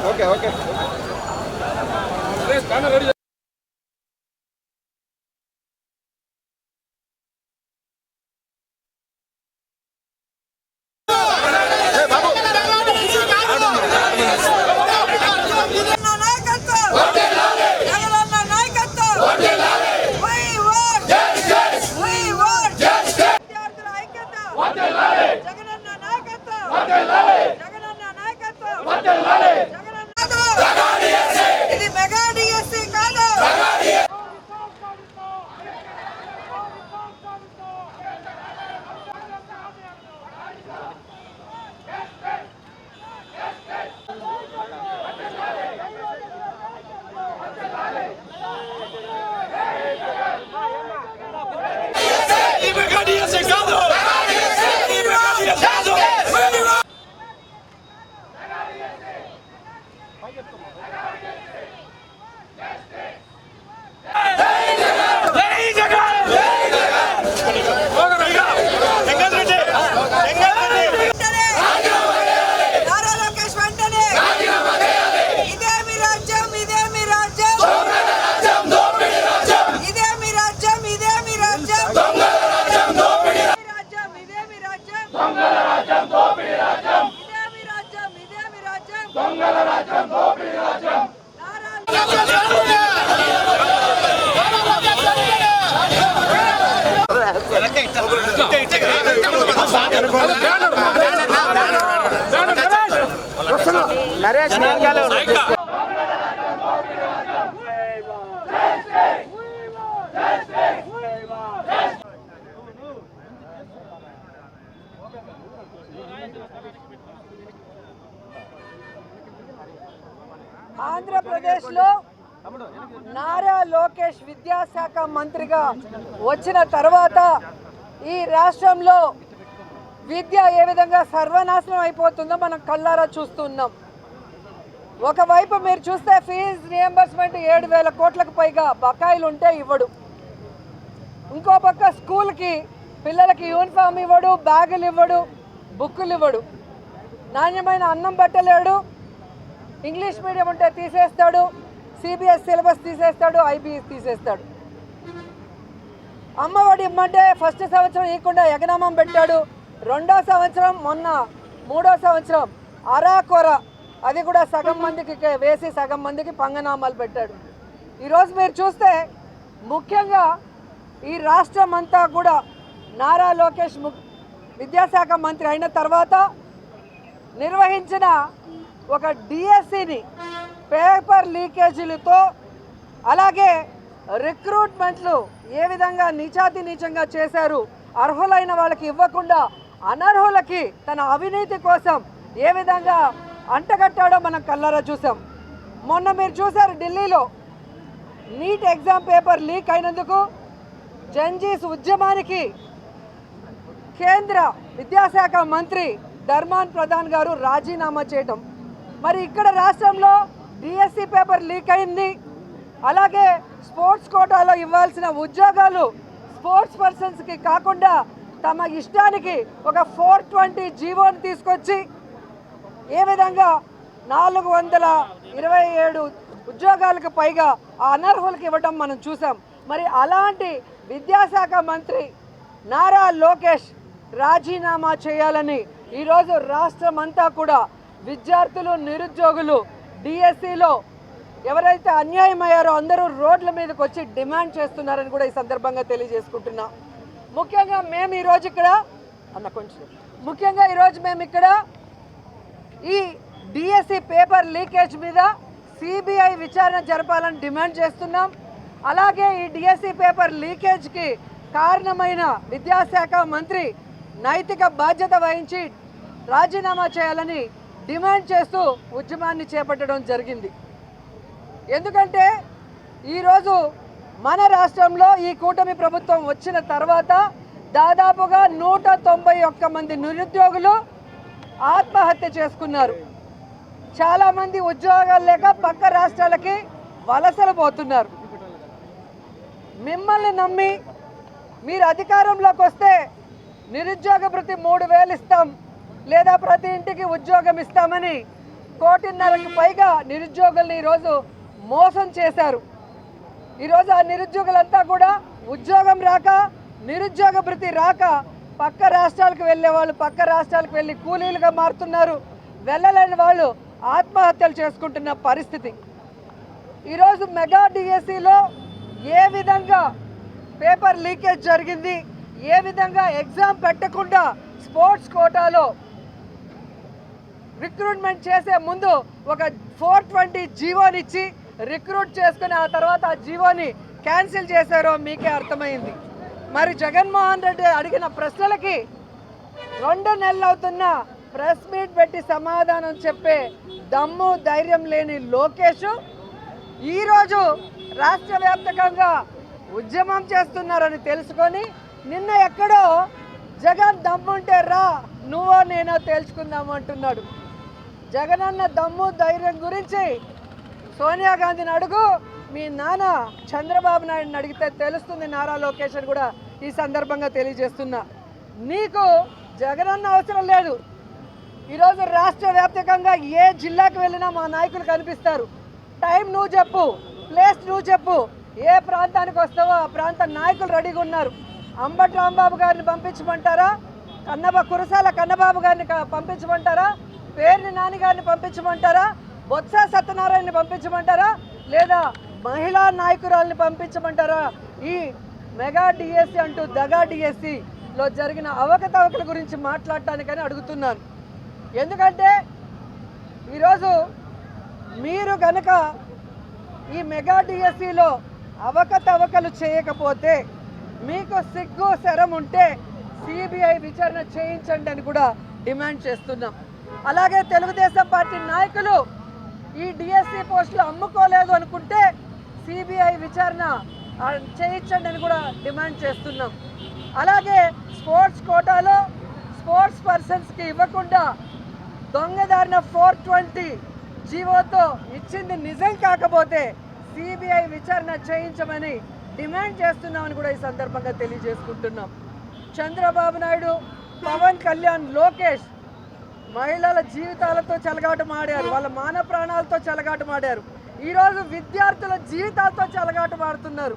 Okay okay ఆంధ్రప్రదేశ్లో నారా లోకేష్ విద్యాశాఖ మంత్రిగా వచ్చిన తర్వాత ఈ రాష్ట్రంలో విద్య ఏ విధంగా సర్వనాశనం అయిపోతుందో మనం కళ్ళారా చూస్తున్నాం. ఒకవైపు మీరు చూస్తే ఫీజు రియంబర్స్మెంట్ 7,000 కోట్లకు పైగా బకాయిలు ఉంటే ఇవ్వడు. ఇంకో పక్క స్కూల్కి పిల్లలకి యూనిఫామ్ ఇవ్వడు, బ్యాగులు ఇవ్వడు, బుక్కులు ఇవ్వడు, నాణ్యమైన అన్నం పెట్టలేడు, ఇంగ్లీష్ మీడియం ఉంటే తీసేస్తాడు, సిబిఎస్ సిలబస్ తీసేస్తాడు, ఐబీఎస్ తీసేస్తాడు. అమ్మఒడి ఇమ్మంటే ఫస్ట్ సంవత్సరం ఇవ్వకుండా ఎగనామం పెట్టాడు. రెండో సంవత్సరం మొన్న 3వ సంవత్సరం అరాకొర అది కూడా సగం మందికి వేసి సగం మందికి పంగనామాలు పెట్టాడు. ఈరోజు మీరు చూస్తే ముఖ్యంగా ఈ రాష్ట్రం అంతా కూడా నారా లోకేష్ విద్యాశాఖ మంత్రి అయిన తర్వాత నిర్వహించిన ఒక డిఎస్సిని పేపర్ లీకేజీలతో అలాగే రిక్రూట్మెంట్లు ఏ విధంగా నీచాతి నీచంగా చేశారు, అర్హులైన వాళ్ళకి ఇవ్వకుండా అనర్హులకి తన అవినీతి కోసం ఏ విధంగా అంటగట్టాడో మనం కళ్ళారా చూసాం. మొన్న మీరు చూశారు ఢిల్లీలో నీట్ ఎగ్జామ్ పేపర్ లీక్ అయినందుకు జంజీస్ ఉద్యమానికి కేంద్ర విద్యాశాఖ మంత్రి ధర్మాన్ ప్రధాన్ గారు రాజీనామా చేయటం. మరి ఇక్కడ రాష్ట్రంలో డిఎస్సి పేపర్ లీక్ అయింది. అలాగే స్పోర్ట్స్ కోటాలో ఇవ్వాల్సిన ఉద్యోగాలు స్పోర్ట్స్ పర్సన్స్కి కాకుండా తమ ఇష్టానికి ఒక 420 జీవోని తీసుకొచ్చి ఏ విధంగా 427 ఉద్యోగాలకు పైగా ఆ అనర్హులకు ఇవ్వడం మనం చూసాం. మరి అలాంటి విద్యాశాఖ మంత్రి నారా లోకేష్ రాజీనామా చేయాలని ఈరోజు రాష్ట్రం అంతా కూడా విద్యార్థులు, నిరుద్యోగులు డిఎస్సిలో ఎవరైతే అన్యాయమయ్యారో అందరూ రోడ్ల మీదకి వచ్చి డిమాండ్ చేస్తున్నారని కూడా ఈ సందర్భంగా తెలియజేసుకుంటున్నా. ముఖ్యంగా మేము ఈరోజు ఇక్కడ ఈ డిఎస్సి పేపర్ లీకేజ్ మీద సిబిఐ విచారణ జరపాలని డిమాండ్ చేస్తున్నాం. అలాగే ఈ డిఎస్సి పేపర్ లీకేజ్కి కారణమైన విద్యాశాఖ మంత్రి నైతిక బాధ్యత వహించి రాజీనామా చేయాలని డిమాండ్ చేస్తూ ఉద్యమాన్ని చేపట్టడం జరిగింది. ఎందుకంటే ఈరోజు మన రాష్ట్రంలో ఈ కూటమి ప్రభుత్వం వచ్చిన తర్వాత దాదాపుగా 191 మంది నిరుద్యోగులు ఆత్మహత్య చేసుకున్నారు. చాలామంది ఉద్యోగాలు లేక పక్క రాష్ట్రాలకి వలసలు పోతున్నారు. మిమ్మల్ని నమ్మి మీరు అధికారంలోకి వస్తే నిరుద్యోగ భృతి 3000 ఇస్తాం లేదా ప్రతి ఇంటికి ఉద్యోగం ఇస్తామని 1.5 కోటికి పైగా నిరుద్యోగుల్ని ఈరోజు మోసం చేశారు. ఈరోజు ఆ నిరుద్యోగులంతా కూడా ఉద్యోగం రాక నిరుద్యోగ భృతి రాక పక్క రాష్ట్రాలకు వెళ్ళే వాళ్ళు పక్క రాష్ట్రాలకు వెళ్ళి కూలీలుగా మారుతున్నారు. వెళ్ళలేని వాళ్ళు ఆత్మహత్యలు చేసుకుంటున్న పరిస్థితి. ఈరోజు మెగా డిఎస్సిలో ఏ విధంగా పేపర్ లీకేజ్ జరిగింది, ఏ విధంగా ఎగ్జామ్ పెట్టకుండా స్పోర్ట్స్ కోటాలో రిక్రూట్మెంట్ చేసే ముందు ఒక 420 జీవోనిచ్చి రిక్రూట్ చేసుకుని ఆ తర్వాత ఆ జీవోని క్యాన్సిల్ చేశారో మీకే అర్థమైంది. మరి జగన్మోహన్ రెడ్డి అడిగిన ప్రశ్నలకి 2 నెలలు అవుతున్న ప్రెస్ మీట్ పెట్టి సమాధానం చెప్పే దమ్ము ధైర్యం లేని లోకేష్ ఈరోజు రాష్ట్ర వ్యాప్తంగా ఉద్యమం చేస్తున్నారని తెలుసుకొని నిన్న ఎక్కడో జగన్ దమ్ముంటే రా నువ్వో నేనో తేల్చుకుందాము అంటున్నాడు. జగనన్న దమ్ము ధైర్యం గురించి సోనియా గాంధీని అడుగు, మీ నాన్న చంద్రబాబు నాయుడుని అడిగితే తెలుస్తుంది నారా లోకేష్ అని కూడా ఈ సందర్భంగా తెలియజేస్తున్నా. నీకు జగనన్న అవసరం లేదు. ఈరోజు రాష్ట్ర వ్యాప్తంగా ఏ జిల్లాకు వెళ్ళినా మా నాయకులు కనిపిస్తారు. టైం నువ్వు చెప్పు, ప్లేస్ నువ్వు చెప్పు, ఏ ప్రాంతానికి వస్తావో ఆ ప్రాంత నాయకులు రెడీగా ఉన్నారు. అంబటి రాంబాబు గారిని పంపించమంటారా, కురసాల కన్నబాబు గారిని పంపించమంటారా, పేర్ని నాని గారిని పంపించమంటారా, బొత్స సత్యనారాయణని పంపించమంటారా, లేదా మహిళా నాయకురాలని పంపించమంటారా? ఈ మెగా డిఎస్సి అంటూ దగా డిఎస్సిలో జరిగిన అవకతవకల గురించి మాట్లాడటానికని అడుగుతున్నాను. ఎందుకంటే ఈరోజు మీరు కనుక ఈ మెగా డిఎస్సిలో అవకతవకలు చేయకపోతే, మీకు సిగ్గు శరం ఉంటే సిబిఐ విచారణ చేయించండి అని కూడా డిమాండ్ చేస్తున్నాం. అలాగే తెలుగుదేశం పార్టీ నాయకులు ఈ డిఎస్సి పోస్టులు అమ్ముకోలేదు అనుకుంటే సిబిఐ విచారణ చేయించండి అని కూడా డిమాండ్ చేస్తున్నాం. అలాగే స్పోర్ట్స్ కోటాలో స్పోర్ట్స్ పర్సన్స్కి ఇవ్వకుండా దొంగదారిన 420 జీవోతో ఇచ్చింది నిజం కాకపోతే సిబిఐ విచారణ చేయించమని డిమాండ్ చేస్తున్నామని కూడా ఈ సందర్భంగా తెలియజేసుకుంటున్నాం. చంద్రబాబు నాయుడు, పవన్ కళ్యాణ్, లోకేష్ మహిళల జీవితాలతో చెలగాటమాడారు, వాళ్ళ మాన ప్రాణాలతో చెలగాటమాడారు. ఈరోజు విద్యార్థుల జీవితాలతో చెలగాటమాడుతున్నారు.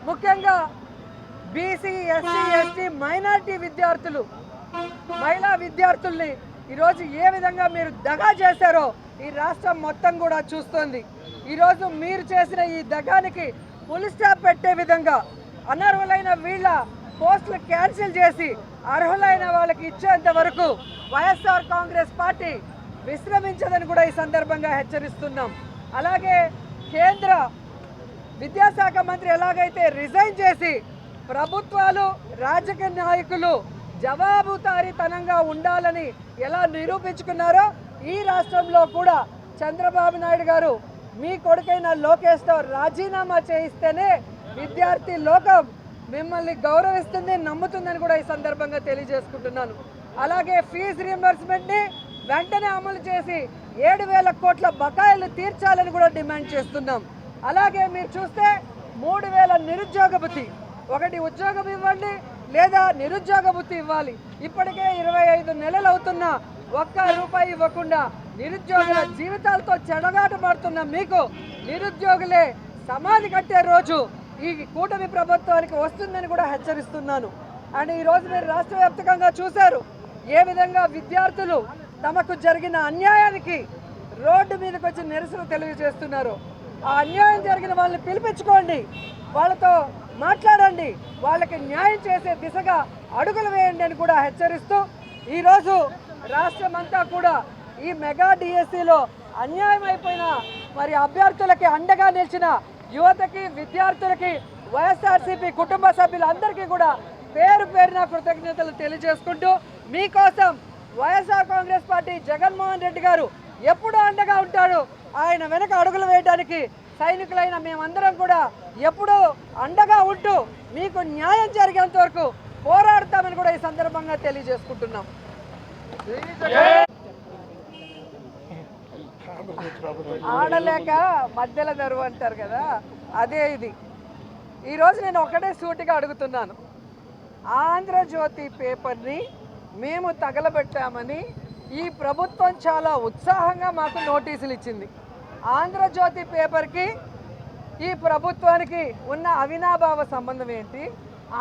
ముఖ్యంగా బీసీ, ఎస్సీ, ఎస్టీ, మైనారిటీ విద్యార్థులు, మహిళా విద్యార్థుల్ని ఈరోజు ఏ విధంగా మీరు దగా చేశారో ఈ రాష్ట్రం మొత్తం కూడా చూస్తోంది. ఈరోజు మీరు చేసిన ఈ దగానికి ఫుల్ స్టాప్ పెట్టే విధంగా అనర్హులైన వీళ్ళ పోస్టులు క్యాన్సిల్ చేసి అర్హులైన వాళ్ళకి ఇచ్చేంత వరకు వైఎస్ఆర్ కాంగ్రెస్ పార్టీ విశ్రమించదని కూడా ఈ సందర్భంగా హెచ్చరిస్తున్నాం. అలాగే కేంద్ర విద్యాశాఖ మంత్రి ఎలాగైతే రిజైన్ చేసి ప్రభుత్వాలు, రాజకీయ నాయకులు జవాబుదారీతనంగా ఉండాలని ఎలా నిరూపించుకున్నారో ఈ రాష్ట్రంలో కూడా చంద్రబాబు నాయుడు గారు మీ కొడుకైన లోకేష్తో రాజీనామా చేయిస్తేనే విద్యార్థి లోకం మిమ్మల్ని గౌరవిస్తుంది, నమ్ముతుందని కూడా ఈ సందర్భంగా తెలియజేసుకుంటున్నాను. అలాగే ఫీజు రీయింబర్స్మెంట్ని వెంటనే అమలు చేసి 7,000 కోట్ల బకాయిలు తీర్చాలని కూడా డిమాండ్ చేస్తున్నాం. అలాగే మీరు చూస్తే 3,000 నిరుద్యోగ భృతి, ఒకటి ఉద్యోగం ఇవ్వండి లేదా నిరుద్యోగ భృతి ఇవ్వాలి. ఇప్పటికే 25 నెలలు అవుతున్నా ₹1 ఇవ్వకుండా నిరుద్యోగుల జీవితాలతో చెడగాటమాడుతున్న మీకు నిరుద్యోగులే సమాధి కట్టే రోజు ఈ కూటమి ప్రభుత్వానికి వస్తుందని కూడా హెచ్చరిస్తున్నాను. అండ్ ఈరోజు మీరు రాష్ట్ర వ్యాప్తంగా చూశారు ఏ విధంగా విద్యార్థులు తమకు జరిగిన అన్యాయానికి రోడ్డు మీదకి వచ్చి నిరసన తెలియజేస్తున్నారు. ఆ అన్యాయం జరిగిన వాళ్ళని పిలిపించుకోండి, వాళ్ళతో మాట్లాడండి, వాళ్ళకి న్యాయం చేసే దిశగా అడుగులు వేయండి అని కూడా హెచ్చరిస్తూ ఈరోజు రాష్ట్రమంతా కూడా ఈ మెగా డిఎస్సిలో అన్యాయం అయిపోయిన మరి అభ్యర్థులకి అండగా నిలిచిన యువతకి, విద్యార్థులకి, వైఎస్ఆర్సీపీ కుటుంబ సభ్యులందరికీ కూడా పేరు పేరున కృతజ్ఞతలు తెలియజేసుకుంటూ మీకోసం వైఎస్ఆర్ కాంగ్రెస్ పార్టీ జగన్మోహన్ రెడ్డి గారు ఎప్పుడూ అండగా ఉంటాడు. ఆయన వెనక అడుగులు వేయడానికి సైనికులైన మేమందరం కూడా ఎప్పుడూ అండగా ఉంటూ మీకు న్యాయం జరిగేంత వరకు పోరాడతామని కూడా ఈ సందర్భంగా తెలియజేసుకుంటున్నాం. ఆడలేక మధ్యలో దరువు అంటారు కదా, అదే ఇది. ఈరోజు నేను ఒకటే సూటిగా అడుగుతున్నాను, ఆంధ్రజ్యోతి పేపర్ని మేము తగలబెట్టామని ఈ ప్రభుత్వం చాలా ఉత్సాహంగా మాకు నోటీసులు ఇచ్చింది. ఆంధ్రజ్యోతి పేపర్కి ఈ ప్రభుత్వానికి ఉన్న అవినాభావ సంబంధం ఏంటి?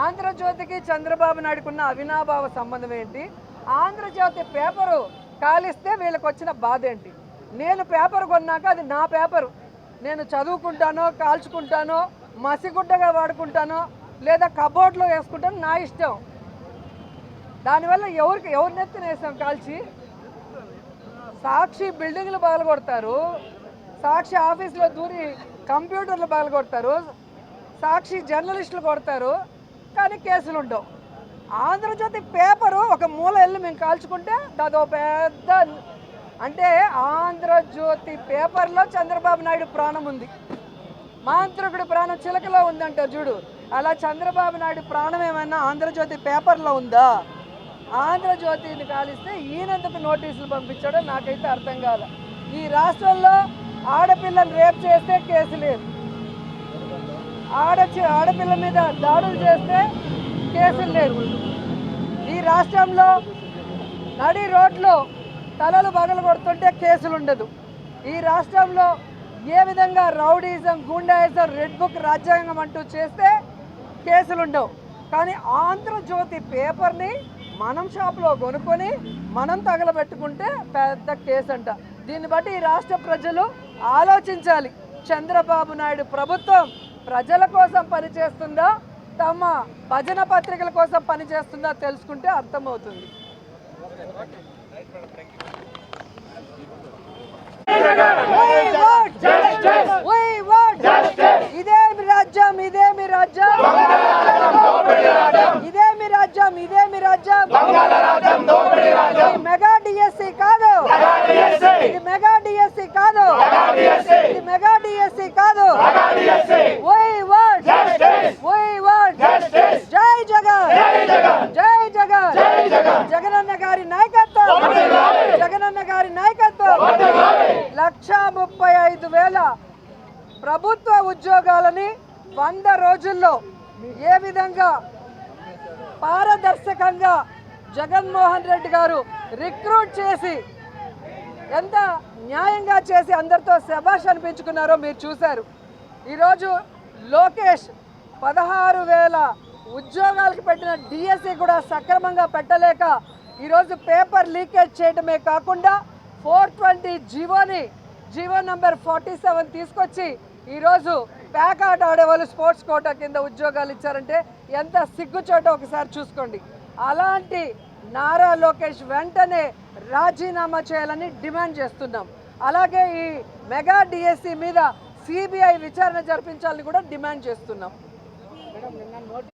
ఆంధ్రజ్యోతికి చంద్రబాబు నాయుడుకు ఉన్న అవినాభావ సంబంధం ఏంటి? ఆంధ్రజ్యోతి పేపరు కాలిస్తే వీళ్ళకి వచ్చిన బాధ ఏంటి? నేను పేపర్ కొన్నాక అది నా పేపరు, నేను చదువుకుంటానో కాల్చుకుంటానో మసిగుడ్డగా వాడుకుంటానో లేదా కబోర్డ్లో వేసుకుంటానో నా ఇష్టం. దానివల్ల ఎవరి నెత్తిన వేసాం కాల్చి? సాక్షి బిల్డింగ్లు పగలగొడతారు, సాక్షి ఆఫీస్లో దూరి కంప్యూటర్లు పగలగొడతారు, సాక్షి జర్నలిస్టులు కొడతారు, కానీ కేసులు ఉండవు. ఆంధ్రజ్యోతి పేపరు ఒక మూల వెళ్ళి మేము కాల్చుకుంటే అదో పెద్ద, అంటే ఆంధ్రజ్యోతి పేపర్లో చంద్రబాబు నాయుడు ప్రాణం ఉంది, మాంత్రికుడి ప్రాణం చిలకలో ఉందంటారు చూడు, అలా చంద్రబాబు నాయుడు ప్రాణం ఏమైనా ఆంధ్రజ్యోతి పేపర్లో ఉందా? ఆంధ్రజ్యోతిని కాలిస్తే ఈయనెందుకు నోటీసులు పంపించాడో నాకైతే అర్థం కాలే. ఈ రాష్ట్రంలో ఆడపిల్లని రేప్ చేస్తే కేసు లేదు, ఆడపిల్ల మీద దాడులు చేస్తే కేసులు లేవు. ఈ రాష్ట్రంలో నడి రోడ్లో తలలు పగలు కొడుతుంటే కేసులు ఉండదు. ఈ రాష్ట్రంలో ఏ విధంగా రౌడీజం, గూండాయిజం, రెడ్ బుక్ రాజ్యాంగం అంటూ చేస్తే కేసులు ఉండవు. కానీ ఆంధ్రజ్యోతి పేపర్ని మనం షాప్లో కొనుక్కొని మనం తగలబెట్టుకుంటే పెద్ద కేసు అంట. దీన్ని బట్టి ఈ రాష్ట్ర ప్రజలు ఆలోచించాలి. చంద్రబాబు నాయుడు ప్రభుత్వం ప్రజల కోసం పనిచేస్తుందా, తమ భజన పత్రికల కోసం పనిచేస్తుందా తెలుసుకుంటే అర్థమవుతుంది. ఇదేమి రాజ్యం, ఇదేమి రాజ్యం, ఇదేమి రాజ్యం, ఇదేమి రాజ్యం. మెగా డిఎస్సి కాదు, ఇది మెగా డిఎస్సి కాదు, ఇది మెగా డిఎస్సి కాదు. జై జగన్, జై జగన్, జగనన్న గారి నాయకత్వం, జగనన్న గారి నాయకత్వం. 1,35,000 ప్రభుత్వ ఉద్యోగాలని 100 రోజుల్లో ఏ విధంగా పారదర్శకంగా జగన్మోహన్ రెడ్డి గారు రిక్రూట్ చేసి ఎంత న్యాయంగా చేసి అందరితో శభాష్ అనిపించుకున్నారో మీరు చూశారు. ఈరోజు లోకేష్ 16,000 ఉద్యోగాలకు పెట్టిన డిఎస్సి కూడా సక్రమంగా పెట్టలేక ఈరోజు పేపర్ లీకేజ్ చేయడమే కాకుండా 420 జీవో నంబర్ 47 తీసుకొచ్చి ఈరోజు ప్యాకాట్ ఆడేవాళ్ళు స్పోర్ట్స్ కోటా కింద ఉద్యోగాలు ఇచ్చారంటే ఎంత సిగ్గుచోటో ఒకసారి చూసుకోండి. అలాంటి నారా లోకేష్ వెంటనే రాజీనామా చేయాలని డిమాండ్ చేస్తున్నాం. అలాగే ఈ మెగా డిఎస్సి మీద సిబిఐ విచారణ జరిపించాలని కూడా డిమాండ్ చేస్తున్నాం.